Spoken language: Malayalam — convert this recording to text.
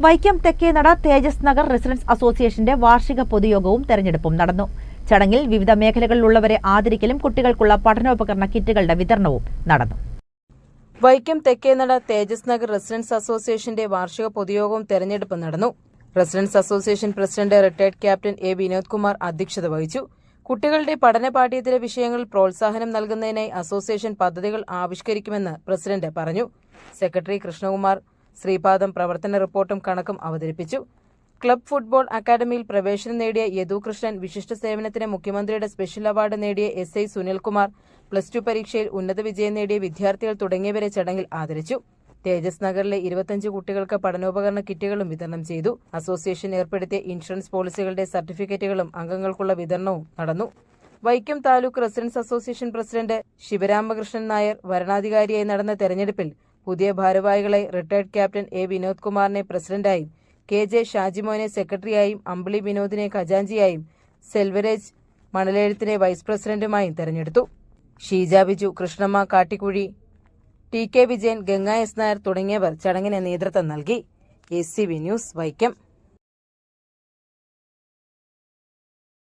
വൈക്കം തെക്കേനട തേജസ് നഗർ റെസിഡൻസ് അസോസിയേഷന്റെ വാർഷിക പൊതുയോഗവും തെരഞ്ഞെടുപ്പും നടന്നു. ചടങ്ങിൽ വിവിധ മേഖലകളിലുള്ളവരെ ആദരിക്കലും കുട്ടികൾക്കുള്ള പഠനോപകരണ കിറ്റുകളുടെ വിതരണവും നടന്നു. വൈക്കം തെക്കേനട തേജസ് നഗർ റെസിഡൻസ് അസോസിയേഷന്റെ വാർഷിക പൊതുയോഗവും തെരഞ്ഞെടുപ്പും നടന്നു. Residents association president retired captain A Vinod Kumar അധ്യക്ഷത വഹിച്ചു. കുട്ടികളുടെ പഠന പാഠ്യേതര വിഷയങ്ങളിൽ പ്രോത്സാഹനം നൽകുന്നതിനായി അസോസിയേഷൻ പദ്ധതികൾ ആവിഷ്കരിക്കുമെന്ന് പ്രസിഡന്റ് പറഞ്ഞു. സെക്രട്ടറി കൃഷ്ണകുമാർ ശ്രീപാദം പ്രവർത്തന റിപ്പോർട്ടും കണക്കും അവതരിപ്പിച്ചു. ക്ലബ് ഫുട്ബോൾ അക്കാദമിയിൽ പ്രവേശനം നേടിയ യദുകൃഷ്ണൻ, വിശിഷ്ട സേവനത്തിന് മുഖ്യമന്ത്രിയുടെ സ്പെഷ്യൽ അവാർഡ് നേടിയ SI സുനിൽകുമാർ, +2 പരീക്ഷയിൽ ഉന്നത വിജയം നേടിയ വിദ്യാർത്ഥികൾ തുടങ്ങിയവരെ ചടങ്ങിൽ ആദരിച്ചു. തേജസ് നഗറിലെ 25 കുട്ടികൾക്ക് പഠനോപകരണ കിറ്റുകളും വിതരണം ചെയ്തു. അസോസിയേഷൻ ഏർപ്പെടുത്തിയ ഇൻഷുറൻസ് പോളിസികളുടെ സർട്ടിഫിക്കറ്റുകളും അംഗങ്ങൾക്കുള്ള വിതരണവും നടന്നു. Vaikom taluk residence association president Sivaramakrishnan Nair വരണാധികാരിയായി നടന്ന തെരഞ്ഞെടുപ്പിൽ പുതിയ ഭാരവാഹികളെ റിട്ടയർഡ് ക്യാപ്റ്റൻ എ വിനോദ് കുമാറിനെ പ്രസിഡന്റായും, KJ ഷാജിമോനെ സെക്രട്ടറിയായും, അമ്പിളി വിനോദിനെ ഖജാൻജിയായും, സെൽവരേജ് മണലെഴുത്തിനെ വൈസ് പ്രസിഡന്റുമായും തെരഞ്ഞെടുത്തു. ഷീജ ബിജു, കൃഷ്ണമ്മ കാട്ടിക്കുഴി, TK വിജയൻ, ഗംഗ S നായർ തുടങ്ങിയവർ ചടങ്ങിന് നേതൃത്വം നൽകി. SCB news, Vaikom.